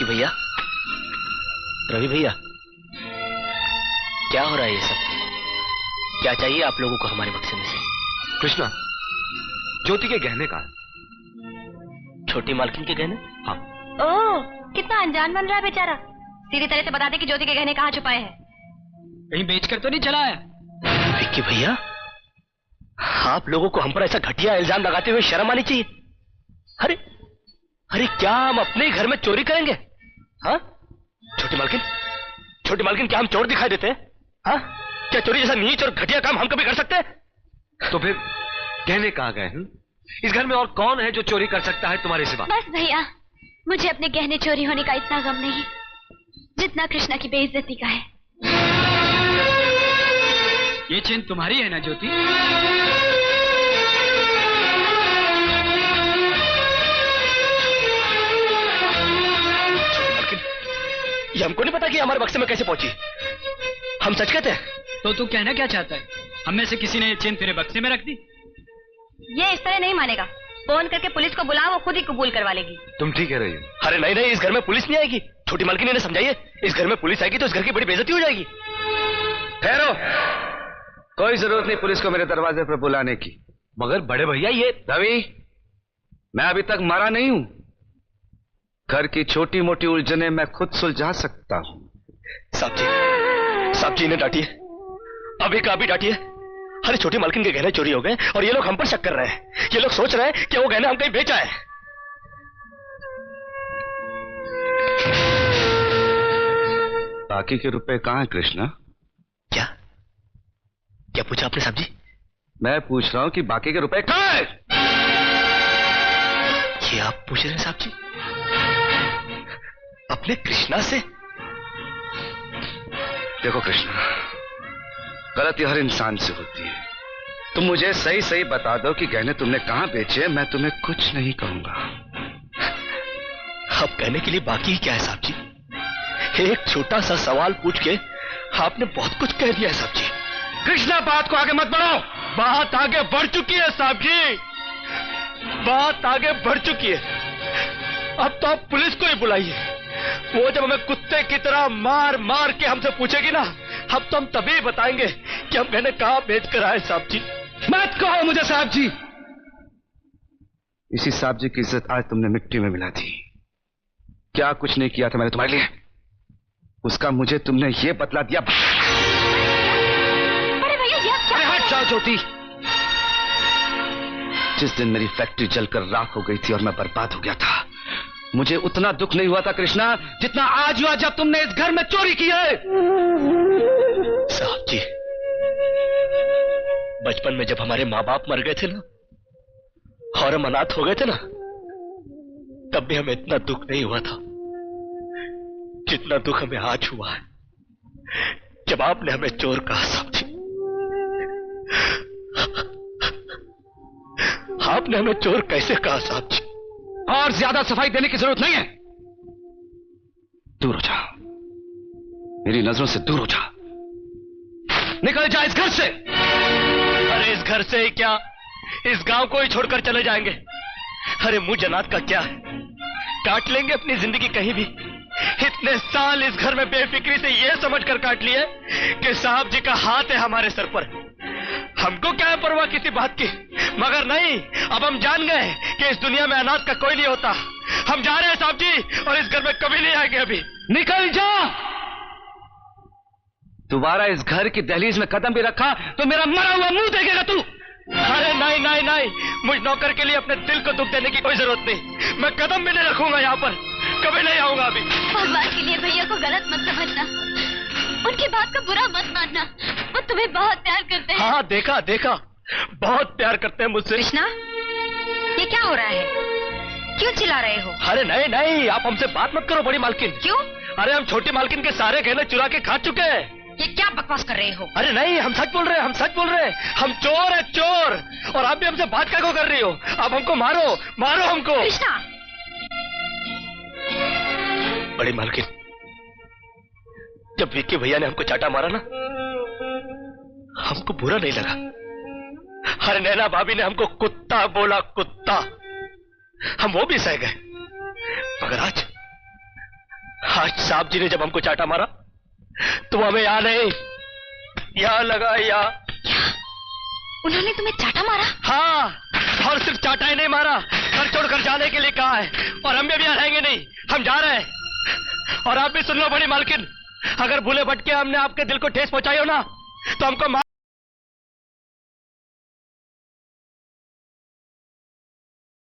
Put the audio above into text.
विक्की भैया, रवि भैया, क्या हो रहा है ये सब? क्या चाहिए आप लोगों को हमारे बक्से में से? कृष्णा, ज्योति के गहने का। छोटी मालकिन के गहने? हाँ। ओह, कितना अनजान बन रहा है बेचारा। सीधी तरह से बता दे कि ज्योति के गहने कहाँ छुपाए हैं। कहीं बेचकर तो नहीं चला है? विक्की भैया, आप लोगों को हम पर ऐसा घटिया इल्जाम लगाते हुए शर्म आनी चाहिए। अरे अरे, क्या हम अपने ही घर में चोरी करेंगे? हाँ छोटी मालकिन, क्या हम चोर दिखाई देते हैं? हाँ, क्या चोरी जैसा नीच और घटिया काम हम कभी कर सकते हैं? तो फिर गहने कहाँ गए हैं? इस घर में और कौन है जो चोरी कर सकता है तुम्हारे सिवा? बस भैया, मुझे अपने गहने चोरी होने का इतना गम नहीं जितना कृष्णा की बेइज्जती का है। ये चेन तुम्हारी है ना ज्योति? ये हमको नहीं पता कि हमारे बक्से में कैसे पहुंची। हम सच कहते हैं। तो तू कहना क्या चाहता है? हम में से किसी ने चेन तेरे बक्से में रख दी? ये इस तरह नहीं मानेगा। फोन करके पुलिस को बुलाओ, वो खुद ही कबूल करवा लेगी। तुम ठीक कह रही हो। अरे नहीं नहीं, इस घर में पुलिस नहीं आएगी। छोटी मालकिन ने समझाइए, इस घर में पुलिस आएगी तो इस घर की बड़ी बेइज्जती हो जाएगी। ठहरो, कोई जरूरत नहीं पुलिस को मेरे दरवाजे पर बुलाने की। मगर बड़े भैया, ये रवि, मैं अभी तक मरा नहीं हूं। घर की छोटी मोटी उलझने मैं खुद सुलझा सकता हूं। साहब जी ने डांटिए, अभी का अभी डांटिए। अरे छोटी मालकिन के गहने चोरी हो गए और ये लोग हम पर शक कर रहे हैं। ये लोग सोच रहे हैं कि वो गहने हम कहीं बेचा है। बाकी के रुपए कहां हैं कृष्णा? क्या पूछा आपने साहब जी? मैं पूछ रहा हूं कि बाकी के रुपए कहां हैं? ये आप पूछ रहे हैं साहब जी अपने कृष्णा से? देखो कृष्णा, गलती हर इंसान से होती है। तुम मुझे सही सही बता दो कि गहने तुमने कहां बेचे, मैं तुम्हें कुछ नहीं कहूंगा। अब कहने के लिए बाकी ही क्या है साहब जी? एक छोटा सा सवाल पूछ के आपने बहुत कुछ कह दिया है साहब जी। कृष्णा, बात को आगे मत बढ़ाओ। बात आगे बढ़ चुकी है साहब जी, बात आगे बढ़ चुकी है। अब तो आप पुलिस को ही बुलाइए। वो जब हमें कुत्ते की तरह मार मार के हमसे पूछेगी ना, अब तो हम तभी बताएंगे कि हम गहने कहां बेच कर आए साहब जी। मत कहो मुझे साहब जी। इसी साहब जी की इज्जत आज तुमने मिट्टी में मिला दी। क्या कुछ नहीं किया था मैंने तुम्हारे लिए, उसका मुझे तुमने ये बतला दिया। अरे हट जाओ ज्योति। जिस दिन मेरी फैक्ट्री जलकर राख हो गई थी और मैं बर्बाद हो गया था, मुझे उतना दुख नहीं हुआ था कृष्णा जितना आज हुआ जब तुमने इस घर में चोरी की है। साहब जी, बचपन में जब हमारे माँ बाप मर गए थे ना और हम अनाथ हो गए थे ना, तब भी हमें इतना दुख नहीं हुआ था जितना दुख हमें आज हुआ है जब आपने हमें चोर कहा। साहब जी, आपने हमें चोर कैसे कहा साहब जी? और ज्यादा सफाई देने की जरूरत नहीं है। दूर हो जा, मेरी नजरों से दूर हो जा। निकल जा इस घर से। अरे इस घर से ही क्या, इस गांव को ही छोड़कर चले जाएंगे। अरे मुझ अनाथ का क्या है, काट लेंगे अपनी जिंदगी कहीं भी। इतने साल इस घर में बेफिक्री से ये समझकर काट लिए कि साहब जी का हाथ है हमारे सर पर। हमको क्या है परवाह किसी बात की, मगर नहीं, अब हम जान गए कि इस दुनिया में अनाथ का कोई नहीं होता। हम जा रहे हैं साहब जी, और इस घर में कभी नहीं आएंगे। अभी निकल जा। दोबारा इस घर की दहलीज में कदम भी रखा तो मेरा मरा हुआ मुंह देखेगा तू। अरे नहीं नहीं नहीं, मुझ नौकर के लिए अपने दिल को दुख देने की कोई जरूरत नहीं। मैं कदम भी नहीं रखूंगा यहाँ पर, कभी नहीं आऊंगा अभी। भगवान के लिए भैया को गलत मत समझना, उनकी बात का बुरा मत मानना। वो तुम्हें बहुत प्यार करते हैं। हाँ देखा देखा, बहुत प्यार करते हैं मुझसे। कृष्णा, ये क्या हो रहा है? क्यों चिल्ला रहे हो? अरे नहीं नहीं, आप हमसे बात मत करो बड़ी मालकिन। क्यों? अरे हम छोटी मालकिन के सारे गहने चुरा के खा चुके हैं। ये क्या बकवास कर रहे हो? अरे नहीं, हम सच बोल रहे हैं, हम सच बोल रहे हैं। हम चोर है चोर, और आप भी हमसे बात क्या कर रही हो? आप हमको मारो, मारो हमको। कृष्णा, बड़ी मालकिन, जब विक्की भैया ने हमको चाटा मारा ना, हमको बुरा नहीं लगा। अरे नैना भाभी ने हमको कुत्ता बोला, कुत्ता, हम वो भी सह गए। मगर आज साहब जी ने जब हमको चाटा मारा तो हमें यहाँ नहीं, यहाँ लगा, यहाँ। उन्होंने तुम्हें चाटा मारा? हाँ, और सिर्फ चाटा ही नहीं मारा, घर छोड़कर जाने के लिए कहा है। और हम भी यहाँ रहेंगे नहीं, हम जा रहे हैं। और आप भी सुन लो बड़ी मालकिन, अगर भूले भटके हमने आपके दिल को ठेस पहुंचाई हो ना, तो हमको